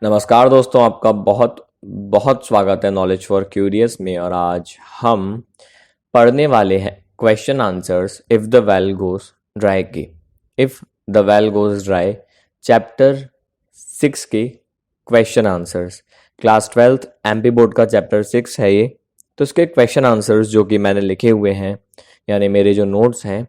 नमस्कार दोस्तों, आपका बहुत बहुत स्वागत है नॉलेज फॉर क्यूरियस में। और आज हम पढ़ने वाले हैं question answers if the well goes dry के। If the well goes dry chapter 6 के question answers. Class 12th MP board का चैप्टर 6 है ये। तो इसके क्वेश्चन आंसर्स जो कि मैंने लिखे हुए हैं, यानी मेरे जो नोट्स हैं,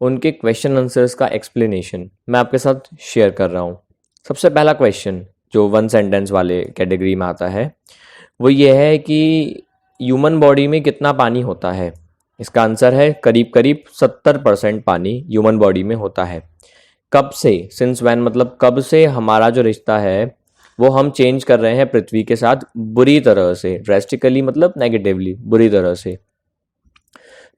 उनके क्वेश्चन आंसर्स का एक्सप्लेनेशन मैं आपके साथ शेयर कर रहा हूँ। सबसे पहला क्वेश्चन जो वन सेंटेंस वाले कैटेगरी में आता है वो ये है कि ह्यूमन बॉडी में कितना पानी होता है। इसका आंसर है करीब करीब 70% पानी ह्यूमन बॉडी में होता है। कब से, सिंस व्हेन मतलब कब से हमारा जो रिश्ता है वो हम चेंज कर रहे हैं पृथ्वी के साथ बुरी तरह से, ड्रेस्टिकली मतलब नेगेटिवली, बुरी तरह से।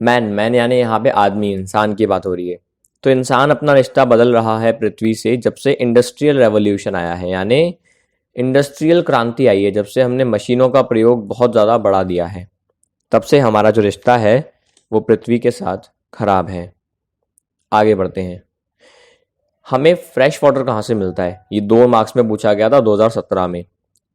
मैन यानी यहाँ पे आदमी, इंसान की बात हो रही है। तो इंसान अपना रिश्ता बदल रहा है पृथ्वी से जब से इंडस्ट्रियल रेवोल्यूशन आया है, यानी इंडस्ट्रियल क्रांति आई है। जब से हमने मशीनों का प्रयोग बहुत ज़्यादा बढ़ा दिया है, तब से हमारा जो रिश्ता है वो पृथ्वी के साथ खराब है। आगे बढ़ते हैं। हमें फ्रेश वाटर कहाँ से मिलता है? ये 2 मार्क्स में पूछा गया था 2017 में।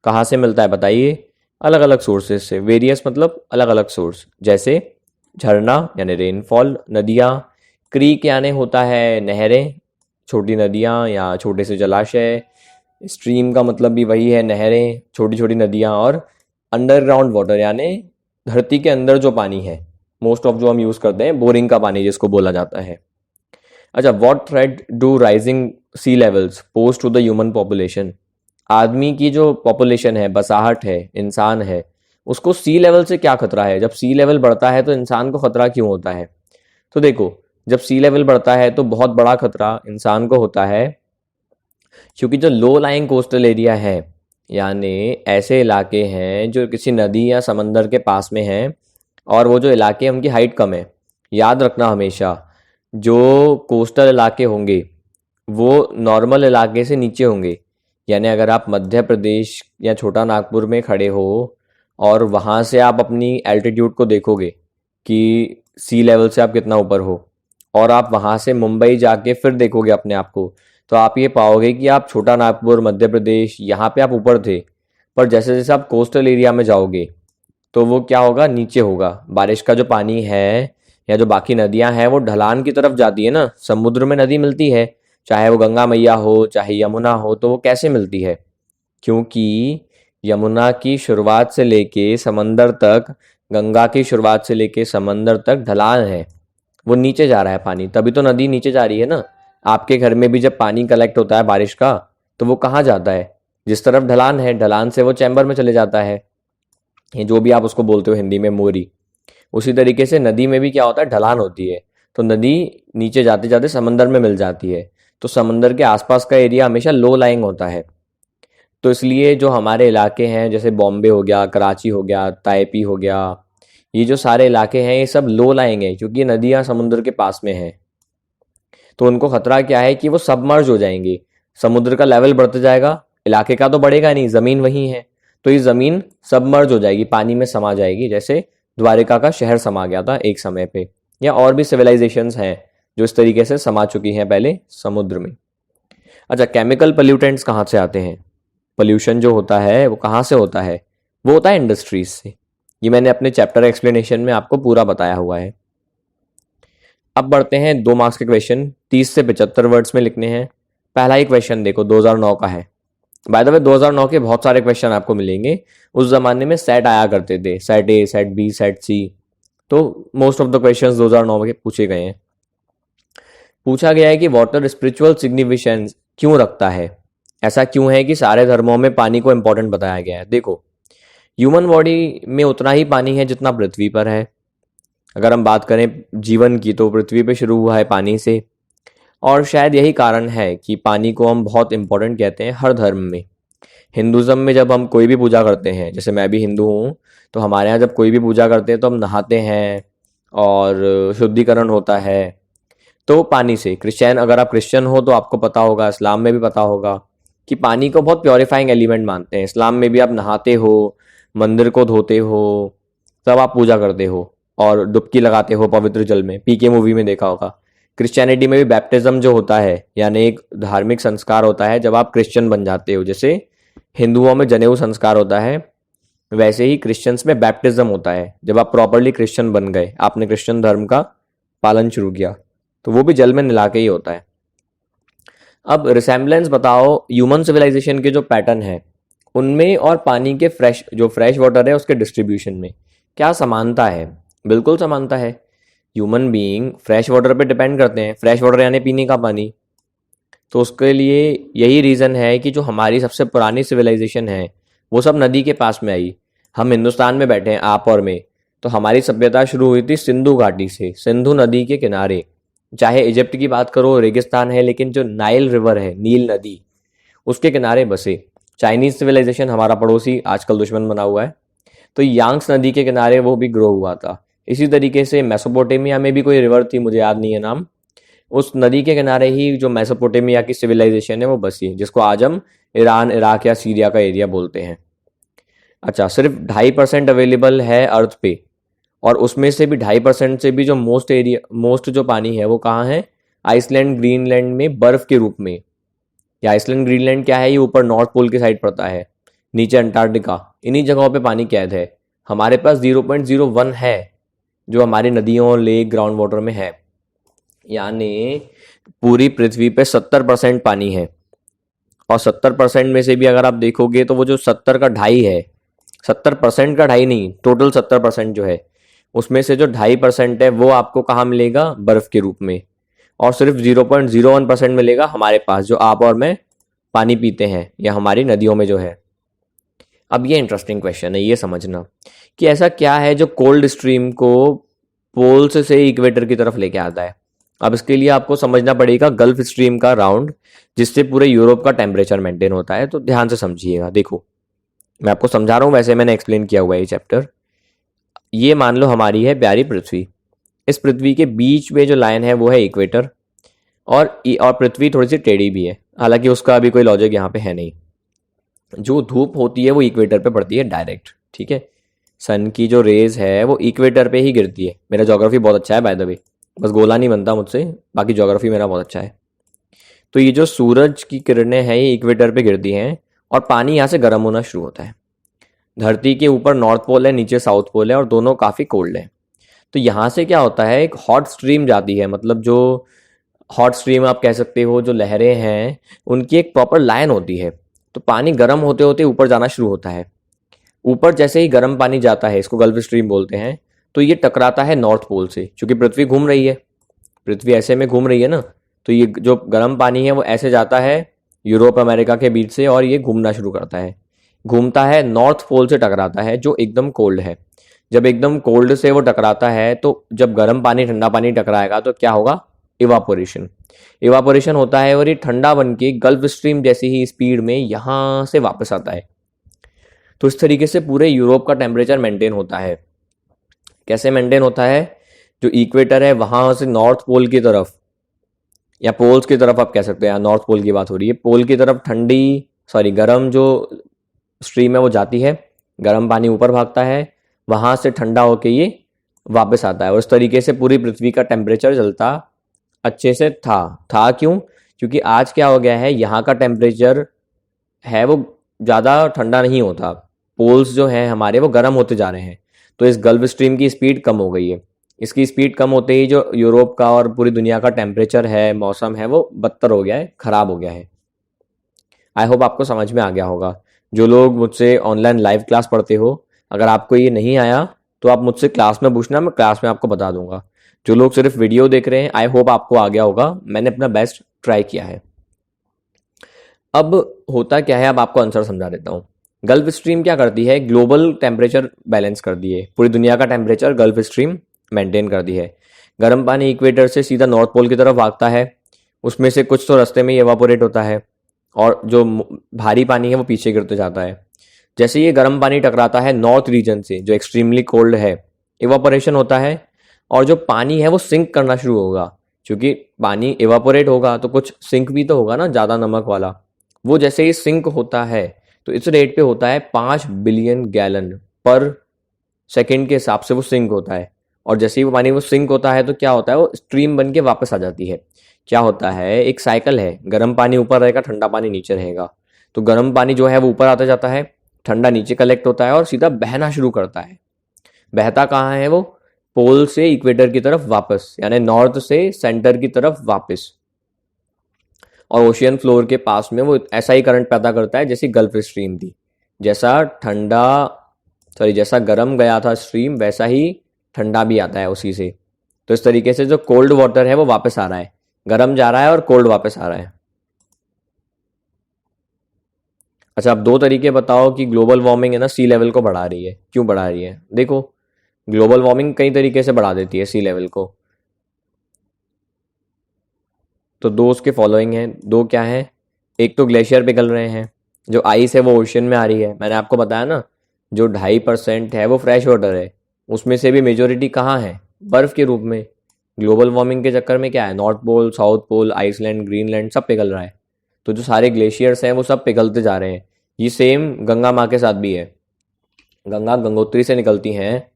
कहाँ से मिलता है बताइए? अलग अलग सोर्सेज से। वेरियस मतलब अलग अलग सोर्स, जैसे झरना यानी रेनफॉल, नदियाँ, क्रीक यानी होता है नहरें, छोटी नदियाँ या छोटे से जलाशय। स्ट्रीम का मतलब भी वही है, नहरें, छोटी छोटी नदियाँ। और अंडरग्राउंड वाटर यानी धरती के अंदर जो पानी है, मोस्ट ऑफ जो हम यूज़ करते हैं बोरिंग का पानी जिसको बोला जाता है। अच्छा, what threat do rising sea levels pose to the human population? आदमी की जो पॉपुलेशन है, बसाहट है, इंसान है, उसको सी लेवल से क्या खतरा है? जब सी लेवल बढ़ता है तो इंसान को खतरा क्यों होता है? तो देखो, जब सी लेवल बढ़ता है तो बहुत बड़ा खतरा इंसान को होता है, क्योंकि जो लो लाइंग कोस्टल एरिया है, यानी ऐसे इलाके हैं जो किसी नदी या समंदर के पास में हैं, और वो जो इलाके हैं उनकी हाइट कम है। याद रखना हमेशा, जो कोस्टल इलाके होंगे वो नॉर्मल इलाके से नीचे होंगे। यानी अगर आप मध्य प्रदेश या छोटा नागपुर में खड़े हो और वहाँ से आप अपनी एल्टीट्यूड को देखोगे कि सी लेवल से आप कितना ऊपर हो, और आप वहाँ से मुंबई जाके फिर देखोगे अपने आप को, तो आप ये पाओगे कि आप छोटा नागपुर, मध्य प्रदेश, यहाँ पे आप ऊपर थे। पर जैसे जैसे आप कोस्टल एरिया में जाओगे तो वो क्या होगा? नीचे होगा। बारिश का जो पानी है या जो बाकी नदियां हैं वो ढलान की तरफ जाती है ना। समुद्र में नदी मिलती है, चाहे वो गंगा मैया हो चाहे यमुना हो, तो वो कैसे मिलती है? क्योंकि यमुना की शुरुआत से लेके समंदर तक, गंगा की शुरुआत से लेके समंदर तक ढलान है, वो नीचे जा रहा है पानी, तभी तो नदी नीचे जा रही है ना। आपके घर में भी जब पानी कलेक्ट होता है बारिश का, तो वो कहाँ जाता है? जिस तरफ ढलान है, ढलान से वो चैम्बर में चले जाता है, ये जो भी आप उसको बोलते हो हिंदी में, मोरी। उसी तरीके से नदी में भी क्या होता है? ढलान होती है, तो नदी नीचे जाते जाते समंदर में मिल जाती है। तो समंदर के आसपास का एरिया हमेशा लो लाइंग होता है। तो इसलिए जो हमारे इलाके हैं, जैसे बॉम्बे हो गया, कराची हो गया, ताइपी हो गया, ये जो सारे इलाके हैं ये सब लो लाइंग है, क्योंकि नदियाँ समुद्र के पास में हैं। तो उनको खतरा क्या है कि वो सबमर्ज हो जाएंगे। समुद्र का लेवल बढ़ते जाएगा, इलाके का तो बढ़ेगा नहीं, जमीन वही है, तो ये जमीन सबमर्ज हो जाएगी, पानी में समा जाएगी। जैसे द्वारिका का शहर समा गया था एक समय पे, या और भी सिविलाइजेशंस हैं जो इस तरीके से समा चुकी हैं पहले समुद्र में। अच्छा, केमिकल पोल्यूटेंट्स कहाँ से आते हैं? पोल्यूशन जो होता है वो कहाँ से होता है? वो होता है इंडस्ट्रीज से। ये मैंने अपने चैप्टर एक्सप्लेनेशन में आपको पूरा बताया हुआ है। अब बढ़ते हैं 2 मार्क्स के क्वेश्चन, 30 से 75 वर्ड्स में लिखने हैं। पहला ही क्वेश्चन देखो, 2009 का है। बाय द वे 2009 के बहुत सारे क्वेश्चन आपको मिलेंगे। उस जमाने में सेट आया करते थे, set A, set B, set C. तो मोस्ट ऑफ द क्वेश्चंस 2009 के पूछे गए हैं। पूछा गया है कि वाटर स्पिरिचुअल सिग्निफिकेंस क्यों रखता है? ऐसा क्यों है कि सारे धर्मों में पानी को इंपॉर्टेंट बताया गया है? देखो, ह्यूमन बॉडी में उतना ही पानी है जितना पृथ्वी पर है। अगर हम बात करें जीवन की, तो पृथ्वी पे शुरू हुआ है पानी से, और शायद यही कारण है कि पानी को हम बहुत इंपॉर्टेंट कहते हैं हर धर्म में। हिंदुज़म में जब हम कोई भी पूजा करते हैं, जैसे मैं भी हिंदू हूँ, तो हमारे यहाँ जब कोई भी पूजा करते हैं तो हम नहाते हैं और शुद्धिकरण होता है तो पानी से। क्रिश्चियन, अगर आप क्रिश्चियन हो तो आपको पता होगा, इस्लाम में भी पता होगा कि पानी को बहुत प्योरीफाइंग एलिमेंट मानते हैं। इस्लाम में भी आप नहाते हो, मंदिर को धोते हो, तब आप पूजा करते हो और डुबकी लगाते हो पवित्र जल में। पीके मूवी में देखा होगा। क्रिश्चियनिटी में भी बैप्टिज्म जो होता है, यानी एक धार्मिक संस्कार होता है जब आप क्रिश्चियन बन जाते हो। जैसे हिंदुओं में जनेऊ संस्कार होता है, वैसे ही क्रिश्चियंस में बैप्टिज्म होता है। जब आप प्रॉपरली क्रिश्चियन बन गए, आपने क्रिश्चियन धर्म का पालन शुरू किया, तो वो भी जल में नला के ही होता है। अब रिसेम्बलेंस बताओ ह्यूमन सिविलाइजेशन के जो पैटर्न है उनमें और पानी के फ्रेश वाटर है उसके डिस्ट्रीब्यूशन में क्या समानता है? बिल्कुल समानता है। ह्यूमन बीइंग फ्रेश वाटर पे डिपेंड करते हैं, फ्रेश वाटर यानी पीने का पानी। तो उसके लिए यही रीज़न है कि जो हमारी सबसे पुरानी सिविलाइजेशन है वो सब नदी के पास में आई। हम हिंदुस्तान में बैठे हैं, आप और में, तो हमारी सभ्यता शुरू हुई थी सिंधु घाटी से, सिंधु नदी के किनारे। चाहे इजिप्ट की बात करो, रेगिस्तान है, लेकिन जो नाइल रिवर है, नील नदी, उसके किनारे बसे। चाइनीज सिविलाइजेशन हमारा पड़ोसी आजकल दुश्मन बना हुआ है, तो यांग्स नदी के किनारे वो भी ग्रो हुआ था। इसी तरीके से मेसोपोटामिया में भी कोई रिवर थी, मुझे याद नहीं है नाम, उस नदी के किनारे ही जो मेसोपोटामिया की सिविलाइजेशन है वो बसी, जिसको आज हम ईरान, इराक या सीरिया का एरिया बोलते हैं। अच्छा, सिर्फ 2.5% अवेलेबल है अर्थ पे, और उसमें से भी 2.5% से भी जो मोस्ट जो पानी है वो कहाँ है? आइसलैंड, ग्रीनलैंड में बर्फ के रूप में। ये आइसलैंड, ग्रीनलैंड क्या है? ये ऊपर नॉर्थ पोल की साइड पड़ता है, नीचे अंटार्कटिका, इन्हीं जगहों पे पानी कैद है। हमारे पास 0.01 है जो हमारी नदियों, लेक, ग्राउंड वाटर में है। यानी पूरी पृथ्वी पे 70% पानी है, और 70% में से भी अगर आप देखोगे तो वो जो 70 का 2.5 है, 70% का 2.5 नहीं, टोटल 70% जो है उसमें से जो 2.5% है वो आपको कहाँ मिलेगा? बर्फ के रूप में। और सिर्फ 0.01% मिलेगा हमारे पास, जो आप और मैं पानी पीते हैं या हमारी नदियों में जो है। अब ये इंटरेस्टिंग क्वेश्चन है, ये समझना कि ऐसा क्या है जो कोल्ड स्ट्रीम को पोल्स से इक्वेटर की तरफ लेके आता है। अब इसके लिए आपको समझना पड़ेगा गल्फ स्ट्रीम का राउंड, जिससे पूरे यूरोप का टेम्परेचर मेंटेन होता है। तो ध्यान से समझिएगा। देखो, मैं आपको समझा रहा हूँ, वैसे मैंने एक्सप्लेन किया हुआ है ये चैप्टर। ये मान लो हमारी है प्यारी पृथ्वी। इस पृथ्वी के बीच में जो लाइन है वो है इक्वेटर, और पृथ्वी थोड़ी सी टेढ़ी भी है, हालांकि उसका अभी कोई लॉजिक यहाँ पे है नहीं। जो धूप होती है वो इक्वेटर पे पड़ती है डायरेक्ट, ठीक है। सन की जो रेज है वो इक्वेटर पे ही गिरती है। मेरा ज्योग्राफी बहुत अच्छा है बाय द वे, बस गोला नहीं बनता मुझसे, बाकी ज्योग्राफी मेरा बहुत अच्छा है। तो ये जो सूरज की किरणें हैं ये इक्वेटर पे गिरती हैं, और पानी यहाँ से गर्म होना शुरू होता है। धरती के ऊपर नॉर्थ पोल है, नीचे साउथ पोल है, और दोनों काफ़ी कोल्ड हैं। तो यहाँ से क्या होता है, एक हॉट स्ट्रीम जाती है, मतलब जो हॉट स्ट्रीम आप कह सकते हो, जो लहरें हैं उनकी एक प्रॉपर लाइन होती है। तो पानी गर्म होते होते ऊपर जाना शुरू होता है। ऊपर जैसे ही गर्म पानी जाता है, इसको गल्फ स्ट्रीम बोलते हैं, तो ये टकराता है नॉर्थ पोल से, क्योंकि पृथ्वी घूम रही है, पृथ्वी ऐसे में घूम रही है ना, तो ये जो गर्म पानी है वो ऐसे जाता है यूरोप अमेरिका के बीच से, और ये घूमना शुरू करता है, घूमता है नॉर्थ पोल से टकराता है जो एकदम कोल्ड है। जब एकदम कोल्ड से वो टकराता है, तो जब गर्म पानी ठंडा पानी टकराएगा तो क्या होगा? इवापोरेशन। इवापोरेशन होता है, और ये ठंडा बन के गल्फ स्ट्रीम जैसी ही स्पीड में यहाँ से वापस आता है। तो इस तरीके से पूरे यूरोप का टेम्परेचर मेंटेन होता है। कैसे मेंटेन होता है? जो इक्वेटर है वहाँ से नॉर्थ पोल की तरफ, या पोल्स की तरफ आप कह सकते हैं, नॉर्थ पोल की बात हो रही है, पोल की तरफ गर्म जो स्ट्रीम है वो जाती है, गर्म पानी ऊपर भागता है, वहाँ से ठंडा होके ये वापस आता है, और इस तरीके से पूरी पृथ्वी का टेम्परेचर चलता अच्छे से था। क्यों? क्योंकि आज क्या हो गया है, यहाँ का टेम्परेचर है वो ज़्यादा ठंडा नहीं होता, पोल्स जो हैं हमारे वो गर्म होते जा रहे हैं, तो इस गल्फ स्ट्रीम की स्पीड कम हो गई है। इसकी स्पीड कम होते ही जो यूरोप का और पूरी दुनिया का टेम्परेचर है, मौसम है, वो बदतर हो गया है, ख़राब हो गया है। आई होप आपको समझ में आ गया होगा। जो लोग मुझसे ऑनलाइन लाइव क्लास पढ़ते हो, अगर आपको ये नहीं आया तो आप मुझसे क्लास में पूछना, मैं क्लास में आपको बता दूंगा। जो लोग सिर्फ वीडियो देख रहे हैं, आई होप आपको आ गया होगा, मैंने अपना बेस्ट ट्राई किया है। अब होता क्या है, अब आपको आंसर समझा देता हूँ। गल्फ स्ट्रीम क्या करती है? ग्लोबल टेम्परेचर बैलेंस कर दी है, पूरी दुनिया का टेम्परेचर गल्फ स्ट्रीम मेंटेन कर दी है। गर्म पानी इक्वेटर से सीधा नॉर्थ पोल की तरफ भागता है, उसमें से कुछ तो रास्ते में ही एवापोरेट होता है, और जो भारी पानी है वो पीछे गिरते जाता है। जैसे ये गर्म पानी टकराता है नॉर्थ रीजन से जो एक्सट्रीमली कोल्ड है, इवापोरेशन होता है, और जो पानी है वो सिंक करना शुरू होगा, क्योंकि पानी इवापोरेट होगा तो कुछ सिंक भी तो होगा ना, ज़्यादा नमक वाला। वो जैसे ही सिंक होता है तो इस रेट पे होता है 5 बिलियन गैलन पर सेकेंड के हिसाब से वो सिंक होता है। और जैसे ही वो पानी वो सिंक होता है तो क्या होता है, वो स्ट्रीम बन के वापस आ जाती है। क्या होता है, एक साइकिल है, गर्म पानी ऊपर रहेगा, ठंडा पानी नीचे रहेगा। तो गर्म पानी जो है वो ऊपर आता जाता है, ठंडा नीचे कलेक्ट होता है और सीधा बहना शुरू करता है। बहता कहाँ है वो? पोल से इक्वेटर की तरफ वापस, यानी नॉर्थ से सेंटर की तरफ वापस। और ओशियन फ्लोर के पास में वो ऐसा ही करंट पैदा करता है जैसे गल्फ स्ट्रीम थी। जैसा गर्म गया था स्ट्रीम, वैसा ही ठंडा भी आता है उसी से। तो इस तरीके से जो कोल्ड वाटर है वो वापस आ रहा है, गर्म जा रहा है और कोल्ड वापस आ रहा है। अच्छा, अब दो तरीके बताओ कि ग्लोबल वार्मिंग है ना सी लेवल को बढ़ा रही है। क्यों बढ़ा रही है? देखो, ग्लोबल वार्मिंग कई तरीके से बढ़ा देती है सी लेवल को। तो दो उसके फॉलोइंग हैं। दो क्या है? एक तो ग्लेशियर पिघल रहे हैं, जो आइस है वो ओशन में आ रही है। मैंने आपको बताया ना, जो 2.5% है वो फ्रेश वाटर है, उसमें से भी मेजोरिटी कहाँ है? बर्फ के रूप में। ग्लोबल वार्मिंग के चक्कर में क्या है, north pole, south pole, Iceland, Greenland सब पिघल रहा है। तो जो सारे ग्लेशियर्स हैं वो सब पिघलते जा रहे हैं। ये सेम गंगा माँ के साथ भी है। गंगा गंगोत्री से निकलती हैं,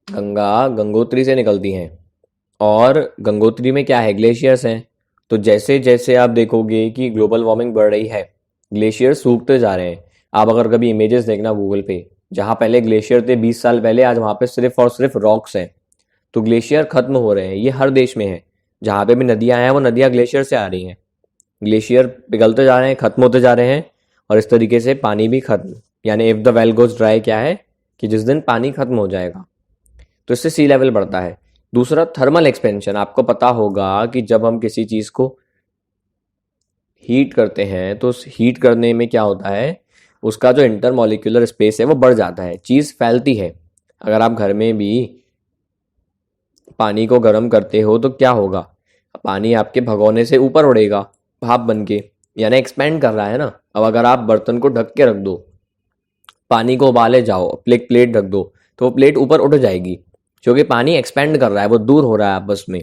गंगा गंगोत्री से निकलती हैं, और गंगोत्री में क्या है? ग्लेशियर्स हैं। तो जैसे जैसे आप देखोगे कि ग्लोबल वार्मिंग बढ़ रही है, ग्लेशियर सूखते जा रहे हैं। आप अगर कभी इमेजेस देखना गूगल पे, जहाँ पहले ग्लेशियर थे 20 साल पहले, आज वहाँ पे सिर्फ और सिर्फ रॉक्स हैं। तो ग्लेशियर खत्म हो रहे हैं। ये हर देश में है, जहाँ पे भी नदियाँ हैं वो नदियाँ ग्लेशियर से आ रही हैं। ग्लेशियर पिघलते जा रहे हैं, खत्म होते जा रहे हैं, और इस तरीके से पानी भी खत्म। यानी if the well goes dry क्या है कि जिस दिन पानी खत्म हो जाएगा, तो इससे सी लेवल बढ़ता है। दूसरा, थर्मल एक्सपेंशन। आपको पता होगा कि जब हम किसी चीज़ को हीट करते हैं तो उस हीट करने में क्या होता है, उसका जो इंटरमॉलिक्यूलर स्पेस है वो बढ़ जाता है, चीज़ फैलती है। अगर आप घर में भी पानी को गर्म करते हो तो क्या होगा, पानी आपके भगोने से ऊपर उड़ेगा भाप बन के, यानी एक्सपेंड कर रहा है ना। अब अगर आप बर्तन को ढक के रख दो, पानी को उबाले जाओ, प्लेट रख दो, तो वो प्लेट ऊपर उठ जाएगी, क्योंकि पानी एक्सपेंड कर रहा है, वो दूर हो रहा है आपस में।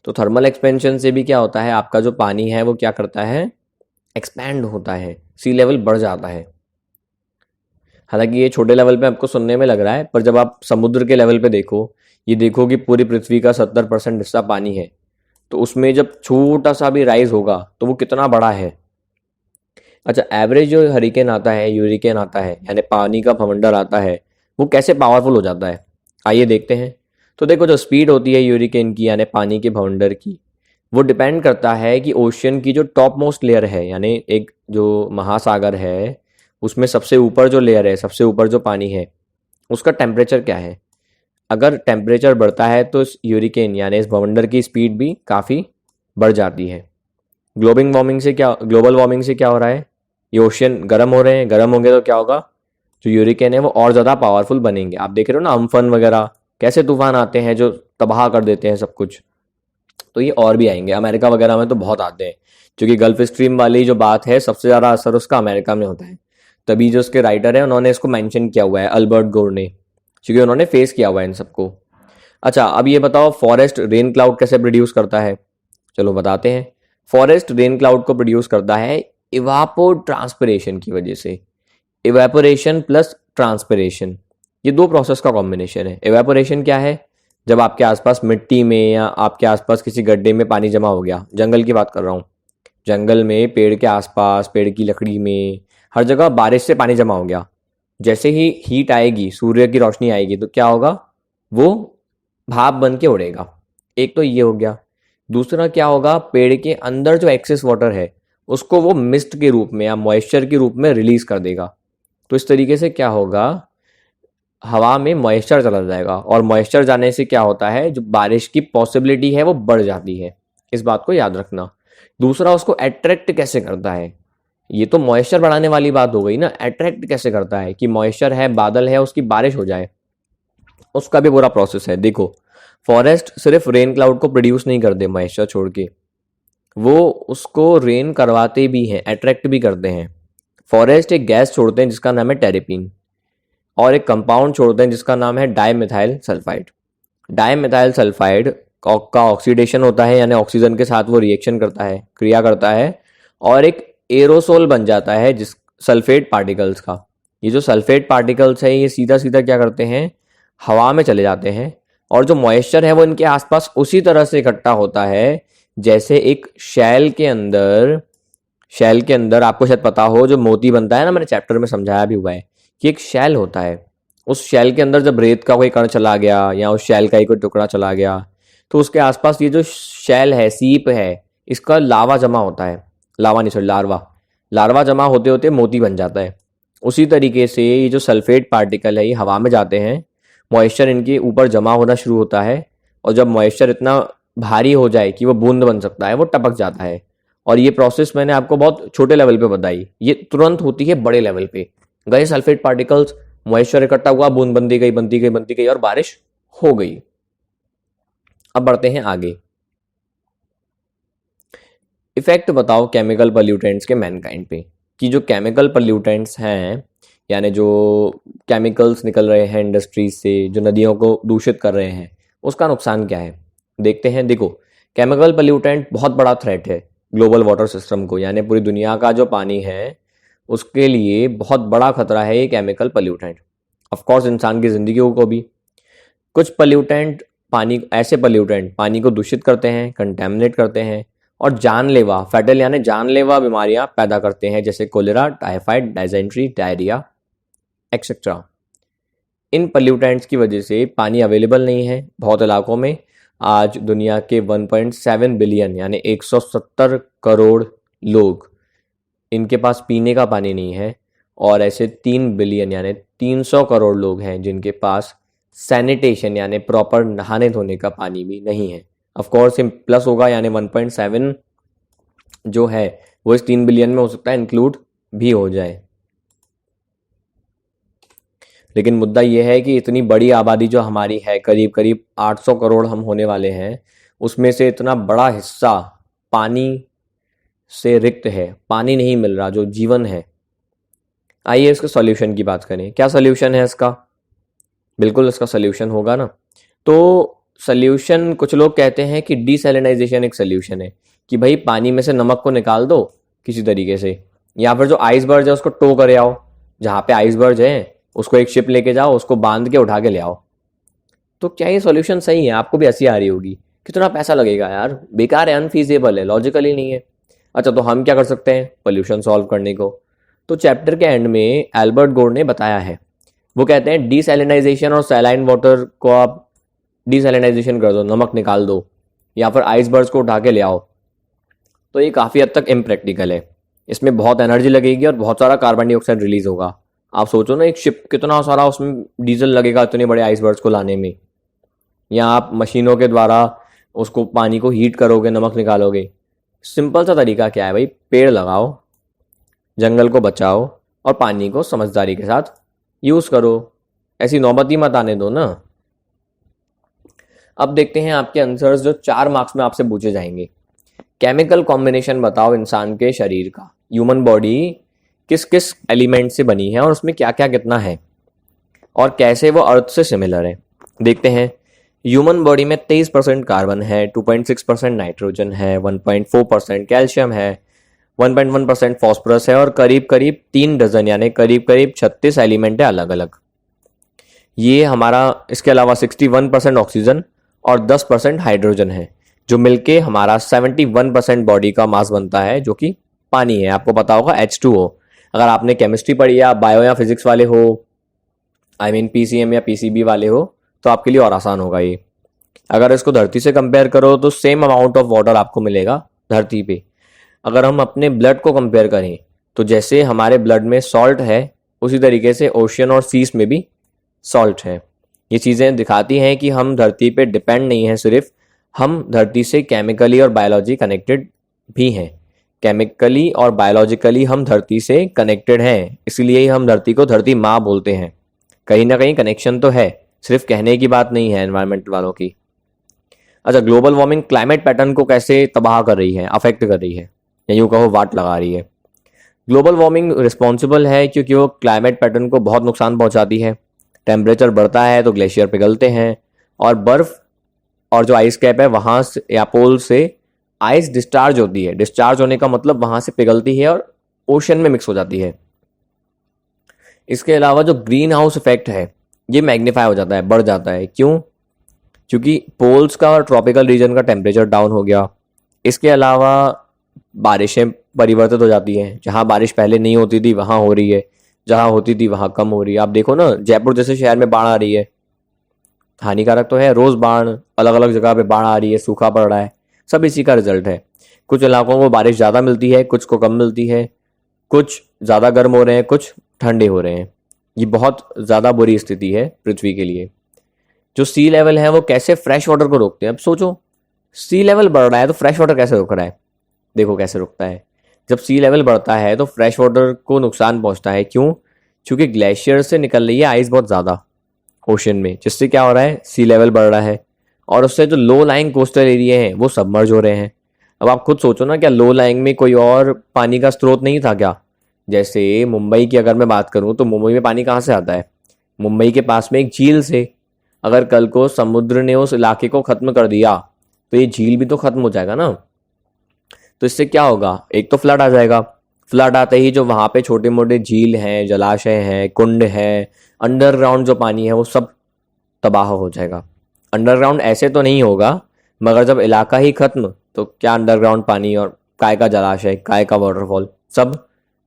तो थर्मल एक्सपेंशन से भी क्या होता है, आपका जो पानी है वो क्या करता है, एक्सपैंड होता है, सी लेवल बढ़ जाता है। हालांकि ये छोटे लेवल पे आपको सुनने में लग रहा है, पर जब आप समुद्र के लेवल पे देखो, ये देखो कि पूरी पृथ्वी का 70% हिस्सा पानी है, तो उसमें जब छोटा सा भी राइज होगा तो वो कितना बड़ा है। अच्छा, एवरेज जो हरिकेन आता है, यूरिकेन आता है, यानी पानी का भवंडर आता है, वो कैसे पावरफुल हो जाता है, आइए देखते हैं। तो देखो, जो स्पीड होती है यूरिकेन की, यानी पानी के भवंडर की, वो डिपेंड करता है कि ओशियन की जो टॉप मोस्ट लेयर है, यानी एक जो महासागर है उसमें सबसे ऊपर जो लेयर है, सबसे ऊपर जो पानी है, उसका टेम्परेचर क्या है। अगर टेम्परेचर बढ़ता है तो इस यूरिकेन यानी इस भवंडर की स्पीड भी काफ़ी बढ़ जाती है। ग्लोबल वार्मिंग से क्या हो रहा है, ये ओशियन गर्म हो रहे हैं, गर्म होंगे तो क्या होगा, जो यूरिकेन है वो और ज़्यादा पावरफुल बनेंगे। आप देख रहे हो ना अम्फन वगैरह, कैसे तूफान आते हैं जो तबाह कर देते हैं सब कुछ। तो ये और भी आएंगे, अमेरिका वगैरह में तो बहुत आते हैं, क्योंकि गल्फ स्ट्रीम वाली जो बात है सबसे ज़्यादा असर उसका अमेरिका में होता है। तभी जो उसके राइटर है उन्होंने इसको मेंशन किया हुआ है, अल्बर्ट गोर ने, क्योंकि उन्होंने फेस किया हुआ है इन सबको। अच्छा, अब ये बताओ फॉरेस्ट रेन क्लाउड कैसे प्रोड्यूस करता है। चलो बताते हैं। फॉरेस्ट रेन क्लाउड को प्रोड्यूस करता है इवापो ट्रांसपिरेशन की वजह से। इवेपोरेशन प्लस ट्रांसपिरेशन, ये दो प्रोसेस का कॉम्बिनेशन है। इवेपोरेशन क्या है, जब आपके आसपास मिट्टी में या आपके आसपास किसी गड्ढे में पानी जमा हो गया, जंगल की बात कर रहा हूँ, जंगल में पेड़ के आसपास, पेड़ की लकड़ी में, हर जगह बारिश से पानी जमा हो गया। जैसे ही हीट आएगी, सूर्य की रोशनी आएगी, तो क्या होगा, वो भाप बन के उड़ेगा। एक तो ये हो गया। दूसरा क्या होगा, पेड़ के अंदर जो एक्सेस वाटर है उसको वो मिस्ट के रूप में या मॉइस्चर के रूप में रिलीज कर देगा। तो इस तरीके से क्या होगा, हवा में मॉइस्चर चला जाएगा, और मॉइस्चर जाने से क्या होता है, जो बारिश की पॉसिबिलिटी है वो बढ़ जाती है। इस बात को याद रखना। दूसरा, उसको अट्रैक्ट कैसे करता है, ये तो मॉइस्चर बढ़ाने वाली बात हो गई ना, अट्रैक्ट कैसे करता है कि मॉइस्चर है, बादल है, उसकी बारिश हो जाए, उसका भी पूरा प्रोसेस है। देखो, फॉरेस्ट सिर्फ रेन क्लाउड को प्रोड्यूस नहीं करते मॉइस्चर छोड़ के, वो उसको रेन करवाते भी हैं, अट्रैक्ट भी करते हैं। फॉरेस्ट एक गैस छोड़ते हैं जिसका नाम है टेरेपिन, और एक कंपाउंड छोड़ते हैं जिसका नाम है डाइमेथाइल सल्फाइड। डाइमेथाइल सल्फाइड का ऑक्सीडेशन होता है, यानी ऑक्सीजन के साथ वो रिएक्शन करता है, क्रिया करता है, और एक एरोसोल बन जाता है जिस सल्फेट पार्टिकल्स का। ये जो सल्फेट पार्टिकल्स है ये सीधा सीधा क्या करते हैं, हवा में चले जाते हैं, और जो मॉइस्चर है वो इनके आसपास उसी तरह से इकट्ठा होता है जैसे एक शैल के अंदर आपको शायद पता हो जो मोती बनता है ना, मैंने चैप्टर में समझाया भी हुआ है कि एक शैल होता है। उस शैल के अंदर जब रेत का कोई कण चला गया या उस शैल का ही कोई टुकड़ा चला गया तो उसके आसपास ये जो शैल है, सीप है, इसका लावा जमा होता है। लावा नहीं, सॉरी, लार्वा। लार्वा जमा होते होते मोती बन जाता है। उसी तरीके से ये जो सल्फेट पार्टिकल है ये हवा में जाते हैं, मॉइस्चर इनके ऊपर जमा होना शुरू होता है और जब मॉइस्चर इतना भारी हो जाए कि वो बूंद बन सकता है, वो टपक जाता है। और ये प्रोसेस मैंने आपको बहुत छोटे लेवल पे बताई, ये तुरंत होती है बड़े लेवल पे। गए सल्फेट पार्टिकल्स, मॉइस्चर इकट्ठा हुआ, बूंद बनती गई और बारिश हो गई। अब बढ़ते हैं आगे। इफेक्ट बताओ केमिकल पॉल्यूटेंट्स के मैनकाइंड पे, कि जो केमिकल पॉल्यूटेंट्स हैं यानी जो केमिकल्स निकल रहे हैं इंडस्ट्रीज से, जो नदियों को दूषित कर रहे हैं, उसका नुकसान क्या है देखते हैं। देखो, केमिकल पॉल्यूटेंट बहुत बड़ा थ्रेट है ग्लोबल वाटर सिस्टम को, यानी पूरी दुनिया का जो पानी है उसके लिए बहुत बड़ा खतरा है ये केमिकल पॉल्यूटेंट। ऑफ कोर्स इंसान की ज़िंदगी को भी। कुछ पॉल्यूटेंट ऐसे पॉल्यूटेंट पानी को दूषित करते हैं, कंटेमिनेट करते हैं और जानलेवा, फैटल यानी जानलेवा बीमारियां पैदा करते हैं, जैसे कोलेरा, टाइफाइड, डायजेंट्री, डायरिया एक्सेट्रा। इन पॉल्यूटेंट्स की वजह से पानी अवेलेबल नहीं है बहुत इलाकों में। आज दुनिया के 1.7 बिलियन यानी 170 करोड़ लोग, इनके पास पीने का पानी नहीं है और ऐसे 3 बिलियन यानी 300 करोड़ लोग हैं जिनके पास सैनिटेशन यानी प्रॉपर नहाने धोने का पानी भी नहीं है। ऑफ कोर्स प्लस होगा, यानी 1.7 जो है वो इस 3 बिलियन में हो सकता है इंक्लूड भी हो जाए। लेकिन मुद्दा यह है कि इतनी बड़ी आबादी जो हमारी है, करीब करीब 800 करोड़ हम होने वाले हैं, उसमें से इतना बड़ा हिस्सा पानी से रिक्त है, पानी नहीं मिल रहा जो जीवन है। आइए इसके सॉल्यूशन की बात करें। क्या सॉल्यूशन है इसका? बिल्कुल इसका सॉल्यूशन होगा ना। तो सॉल्यूशन, कुछ लोग कहते हैं कि डीसैलिनाइजेशन एक सॉल्यूशन है, कि भाई पानी में से नमक को निकाल दो किसी तरीके से, या फिर जो आइसबर्ग है उसको टो करे आओ, जहाँ पे आइसबर्ग है उसको एक शिप लेके जाओ, उसको बांध के उठा के ले आओ। तो क्या ये सॉल्यूशन सही है? आपको भी हंसी आ रही होगी, कितना पैसा लगेगा यार, बेकार है, अनफीजेबल है, लॉजिकल ही नहीं है। अच्छा, तो हम क्या कर सकते हैं पोल्यूशन सॉल्व करने को? तो चैप्टर के एंड में एल्बर्ट गोर ने बताया है, वो कहते हैं डीसैलिनाइजेशन और सैलाइन वाटर को आप डीसैलिनाइजेशन कर दो, नमक निकाल दो, या फिर आइसबर्ग्स को उठा के ले आओ। तो ये काफ़ी हद तक इम्प्रैक्टिकल है, इसमें बहुत एनर्जी लगेगी और बहुत सारा कार्बन डाइऑक्साइड रिलीज होगा। आप सोचो ना, एक शिप कितना सारा उसमें डीजल लगेगा इतने बड़े आइसबर्ग्स को लाने में, या आप मशीनों के द्वारा उसको पानी को हीट करोगे, नमक निकालोगे। सिंपल सा तरीका क्या है भाई, पेड़ लगाओ, जंगल को बचाओ और पानी को समझदारी के साथ यूज़ करो। ऐसी नौबत ही मत आने दो ना। अब देखते हैं आपके आंसर्स जो 4 मार्क्स में आपसे पूछे जाएंगे। केमिकल कॉम्बिनेशन बताओ इंसान के शरीर का, ह्यूमन बॉडी किस किस एलिमेंट से बनी है और उसमें क्या क्या कितना है और कैसे वो अर्थ से सिमिलर है। देखते हैं। ह्यूमन बॉडी में 23% कार्बन है, 2.6% नाइट्रोजन है, 1.4% कैल्शियम है, 1.1% फॉस्फोरस है और करीब करीब 3 डजन यानी करीब करीब 36 एलिमेंट है अलग अलग। ये हमारा, इसके अलावा 61% ऑक्सीजन और 10% हाइड्रोजन है, जो मिलके हमारा 71% बॉडी का मास बनता है, जो कि पानी है। आपको पता होगा H2O, अगर आपने केमिस्ट्री पढ़ी या बायो या फिजिक्स वाले हो, PCM या PCB वाले हो, तो आपके लिए और आसान होगा ये। अगर इसको धरती से कंपेयर करो तो सेम अमाउंट ऑफ वाटर आपको मिलेगा धरती पे। अगर हम अपने ब्लड को कंपेयर करें तो जैसे हमारे ब्लड में सॉल्ट है, उसी तरीके से ओशियन और सीस में भी सॉल्ट है। ये चीज़ें दिखाती हैं कि हम धरती पे डिपेंड नहीं हैं सिर्फ, हम धरती से केमिकली और बायोलॉजी कनेक्टेड भी हैं। केमिकली और बायोलॉजिकली हम धरती से कनेक्टेड हैं, इसलिए ही हम धरती को धरती माँ बोलते हैं। कहीं ना कहीं कनेक्शन तो है, सिर्फ कहने की बात नहीं है एनवायरनमेंट वालों की। अच्छा, ग्लोबल वार्मिंग क्लाइमेट पैटर्न को कैसे तबाह कर रही है, अफेक्ट कर रही है, या यूँ कहो वाट लगा रही है। ग्लोबल वार्मिंग रिस्पॉन्सिबल है क्योंकि वो क्लाइमेट पैटर्न को बहुत नुकसान पहुंचाती है। टेम्परेचर बढ़ता है तो ग्लेशियर पिघलते हैं और बर्फ़ और जो आइस कैप है वहाँ से या पोल से आइस डिस्चार्ज होती है। डिस्चार्ज होने का मतलब वहाँ से पिघलती है और ओशन में मिक्स हो जाती है। इसके अलावा जो ग्रीन हाउस इफेक्ट है ये मैग्नीफाई हो जाता है, बढ़ जाता है। क्यों? क्योंकि पोल्स का और ट्रॉपिकल रीजन का टेम्परेचर डाउन हो गया, इसके अलावा बारिशें परिवर्तित हो जाती हैं, जहाँ बारिश पहले नहीं होती थी वहाँ हो रही है, जहाँ होती थी वहाँ कम हो रही है। आप देखो ना, जयपुर जैसे शहर में बाढ़ आ रही है, हानिकारक तो है, रोज बाढ़, अलग अलग जगह पे बाढ़ आ रही है, सूखा पड़ रहा है, सब इसी का रिजल्ट है। कुछ इलाकों को बारिश ज़्यादा मिलती है, कुछ को कम मिलती है, कुछ ज़्यादा गर्म हो रहे हैं, कुछ ठंडे हो रहे हैं। ये बहुत ज़्यादा बुरी स्थिति है पृथ्वी के लिए। जो सी लेवल है वो कैसे फ्रेश वाटर को रोकते हैं। अब सोचो, सी लेवल बढ़ रहा है तो फ्रेश वाटर कैसे रुक रहा है। देखो कैसे रुकता है, जब सी लेवल बढ़ता है तो फ्रेश वाटर को नुकसान पहुंचता है। क्यों? क्योंकि ग्लेशियर से निकल रही है आइस बहुत ज़्यादा ओशन में, जिससे क्या हो रहा है, सी लेवल बढ़ रहा है और उससे जो लो लाइंग कोस्टल एरिया हैं वो सबमर्ज हो रहे हैं। अब आप खुद सोचो ना, क्या लो लाइंग में कोई और पानी का स्रोत नहीं था क्या? जैसे मुंबई की अगर मैं बात करूं तो मुंबई में पानी कहाँ से आता है? मुंबई के पास में एक झील से। अगर कल को समुद्र ने उस इलाके को खत्म कर दिया तो ये झील भी तो खत्म हो जाएगा ना। तो इससे क्या होगा, एक तो फ्लड आ जाएगा। फ्लड आते ही जो वहाँ पे छोटे मोटे झील हैं, जलाशय हैं, कुंड हैं, अंडरग्राउंड जो पानी है वो सब तबाह हो जाएगा। अंडरग्राउंड ऐसे तो नहीं होगा, मगर जब इलाका ही खत्म तो क्या अंडरग्राउंड पानी और काय का जलाशय, काय का वाटरफॉल सब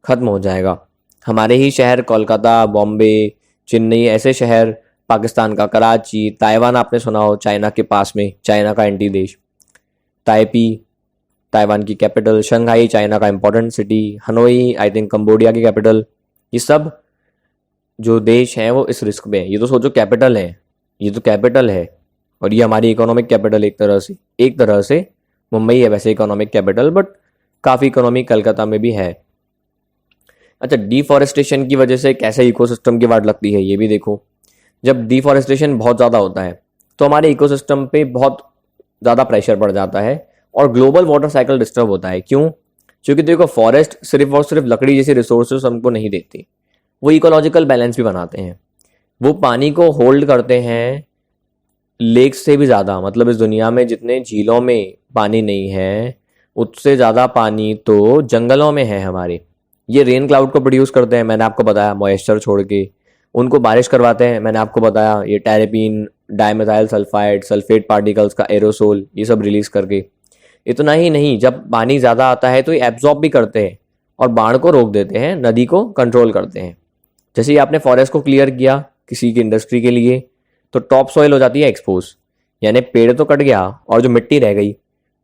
खत्म हो जाएगा। हमारे ही शहर कोलकाता, बॉम्बे, चेन्नई, ऐसे शहर, पाकिस्तान का कराची, ताइवान आपने सुना हो, चाइना के पास में, चाइना का एंटी देश, ताइपी ताइवान की कैपिटल, शंघाई चाइना का important city, Hanoi I think Cambodia की कैपिटल, ये सब जो देश हैं वो इस रिस्क में है। ये तो सोचो कैपिटल है, ये तो कैपिटल है और ये हमारी इकोनॉमिक कैपिटल एक तरह से मुंबई है वैसे इकोनॉमिक कैपिटल, बट काफ़ी इकोनॉमी कलकत्ता में भी है। अच्छा, डिफॉरेस्टेशन की वजह से कैसे इकोसिस्टम की वाट लगती है ये भी देखो। जब डिफॉरेस्टेशन बहुत ज़्यादा होता है तो हमारे इकोसिस्टम पे बहुत ज़्यादा प्रेशर पड़ जाता है और ग्लोबल वाटर साइकिल डिस्टर्ब होता है। क्यों? क्योंकि देखो, फॉरेस्ट सिर्फ और सिर्फ लकड़ी जैसी रिसोर्सेज हमको नहीं देती, वो इकोलॉजिकल बैलेंस भी बनाते हैं। वो पानी को होल्ड करते हैं लेक्स से भी ज़्यादा। मतलब इस दुनिया में जितने झीलों में पानी नहीं है उससे ज़्यादा पानी तो जंगलों में है हमारे। ये रेन क्लाउड को प्रोड्यूस करते हैं, मैंने आपको बताया, मॉइस्चर छोड़ के उनको बारिश करवाते हैं, मैंने आपको बताया, ये टेरेपीन, डाइमेथाइल सल्फाइड, सल्फेट पार्टिकल्स का एरोसोल, ये सब रिलीज करके। इतना ही नहीं, जब पानी ज़्यादा आता है तो ये एब्जॉर्ब भी करते हैं और बाढ़ को रोक देते हैं, नदी को कंट्रोल करते हैं। जैसे ही आपने फॉरेस्ट को क्लियर किया किसी की इंडस्ट्री के लिए तो टॉप सॉइल हो जाती है एक्सपोज, यानी पेड़ तो कट गया और जो मिट्टी रह गई,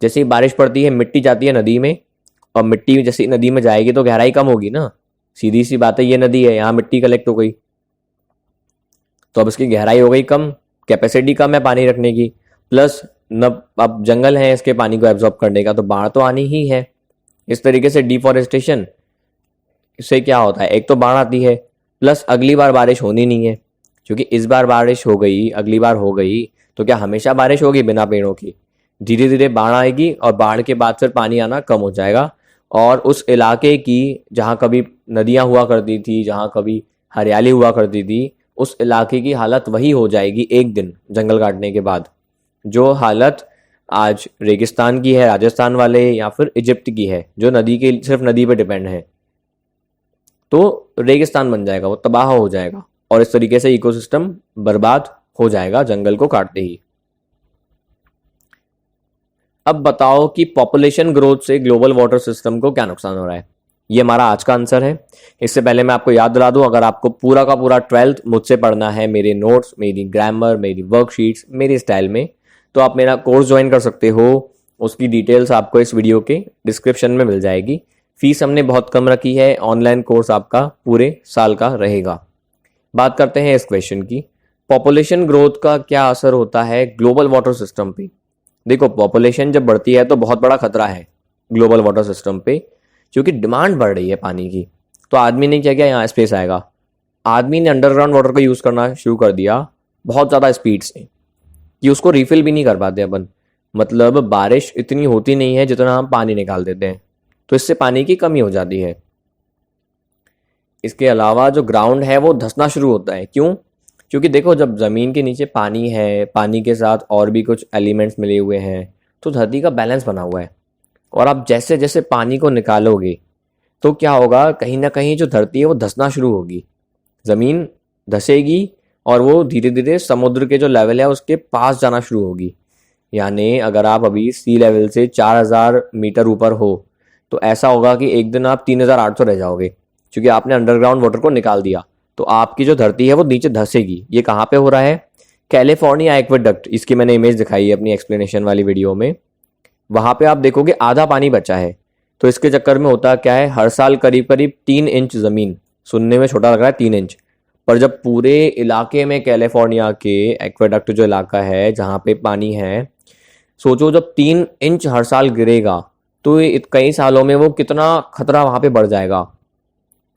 जैसे ही बारिश पड़ती है मिट्टी जाती है नदी में, और मिट्टी जैसे नदी में जाएगी तो गहराई कम होगी ना, सीधी सी बात है, ये नदी है, यहाँ मिट्टी कलेक्ट हो गई तो अब इसकी गहराई हो गई कम, कैपेसिटी कम है पानी रखने की, प्लस न अब जंगल है इसके पानी को एब्जॉर्ब करने का, तो बाढ़ तो आनी ही है। इस तरीके से डिफॉरेस्टेशन से क्या होता है, एक तो बाढ़ आती है, प्लस अगली बार बारिश होनी नहीं है, क्योंकि इस बार बारिश हो गई, अगली बार हो गई, तो क्या हमेशा बारिश होगी बिना पेड़ों की? धीरे धीरे बाढ़ आएगी और बाढ़ के बाद फिर पानी आना कम हो जाएगा और उस इलाके की, जहाँ कभी नदियाँ हुआ करती थी, जहाँ कभी हरियाली हुआ करती थी, उस इलाके की हालत वही हो जाएगी एक दिन जंगल काटने के बाद, जो हालत आज रेगिस्तान की है, राजस्थान वाले या फिर इजिप्ट की है, जो नदी के सिर्फ नदी पे डिपेंड है। तो रेगिस्तान बन जाएगा, वो तबाह हो जाएगा और इस तरीके से इकोसिस्टम बर्बाद हो जाएगा जंगल को काटते ही। अब बताओ कि पॉपुलेशन ग्रोथ से ग्लोबल वाटर सिस्टम को क्या नुकसान हो रहा है। ये हमारा आज का आंसर है। इससे पहले मैं आपको याद दिला दूं, अगर आपको पूरा का पूरा 12th मुझसे पढ़ना है, मेरे नोट्स, मेरी ग्रामर, मेरी वर्कशीट्स, मेरे स्टाइल में, तो आप मेरा कोर्स ज्वाइन कर सकते हो। उसकी डिटेल्स आपको इस वीडियो के डिस्क्रिप्शन में मिल जाएगी। फीस हमने बहुत कम रखी है, ऑनलाइन कोर्स आपका पूरे साल का रहेगा। बात करते हैं इस क्वेश्चन की, पॉपुलेशन ग्रोथ का क्या असर होता है ग्लोबल वाटर सिस्टम पे। देखो, पॉपुलेशन जब बढ़ती है तो बहुत बड़ा खतरा है ग्लोबल वाटर सिस्टम पे, क्योंकि डिमांड बढ़ रही है पानी की। तो आदमी ने क्या किया, यहाँ स्पेस आएगा, आदमी ने अंडरग्राउंड वाटर को यूज़ करना शुरू कर दिया बहुत ज़्यादा स्पीड से, कि उसको रिफिल भी नहीं कर पाते अपन। मतलब बारिश इतनी होती नहीं है जितना हम पानी निकाल देते हैं, तो इससे पानी की कमी हो जाती है। इसके अलावा जो ग्राउंड है वो धंसना शुरू होता है। क्यों? क्योंकि देखो, जब ज़मीन के नीचे पानी है, पानी के साथ और भी कुछ एलिमेंट्स मिले हुए हैं, तो धरती का बैलेंस बना हुआ है। और आप जैसे जैसे पानी को निकालोगे तो क्या होगा, कहीं ना कहीं जो धरती है वो धंसना शुरू होगी, ज़मीन धंसेगी और वो धीरे धीरे समुद्र के जो लेवल है उसके पास जाना शुरू होगी। यानी अगर आप अभी सी लेवल से 4000 मीटर ऊपर हो तो ऐसा होगा कि एक दिन आप 3800 रह जाओगे, क्योंकि आपने अंडरग्राउंड वाटर को निकाल दिया। तो आपकी जो धरती है वो नीचे धंसेगी। ये कहाँ पे हो रहा है? कैलिफोर्निया एक्वेडक्ट, इसकी मैंने इमेज दिखाई है अपनी एक्सप्लेनेशन वाली वीडियो में। वहां पे आप देखोगे आधा पानी बचा है। तो इसके चक्कर में होता क्या है, हर साल करीब करीब 3 इंच जमीन, सुनने में छोटा लग रहा है 3 इंच, पर जब पूरे इलाके में कैलिफोर्निया के एक्वेडक्ट जो इलाका है जहाँ पे पानी है, सोचो जब 3 इंच हर साल गिरेगा तो ये कई सालों में वो कितना खतरा वहां पे बढ़ जाएगा।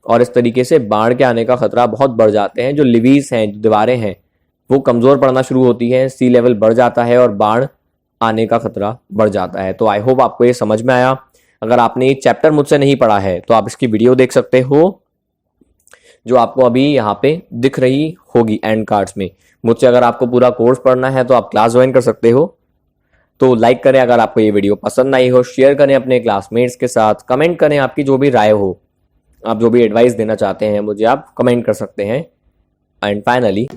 और इस तरीके से बाढ़ के आने का खतरा बहुत बढ़ जाते हैं। जो लिवीज हैं, जो दीवारें हैं, वो कमजोर पड़ना शुरू होती है, सी लेवल बढ़ जाता है और बाढ़ आने का खतरा बढ़ जाता है। तो आई होप आपको ये समझ में आया। अगर आपने ये चैप्टर मुझसे नहीं पढ़ा है तो आप इसकी वीडियो देख सकते हो, जो आपको अभी यहाँ पे दिख रही होगी एंड कार्ड्स में। मुझसे अगर आपको पूरा कोर्स पढ़ना है तो आप क्लास ज्वाइन कर सकते हो। तो लाइक करें अगर आपको ये वीडियो पसंद आई हो, शेयर करें अपने क्लासमेट्स के साथ, कमेंट करें आपकी जो भी राय हो, आप जो भी एडवाइस देना चाहते हैं मुझे आप कमेंट कर सकते हैं। And finally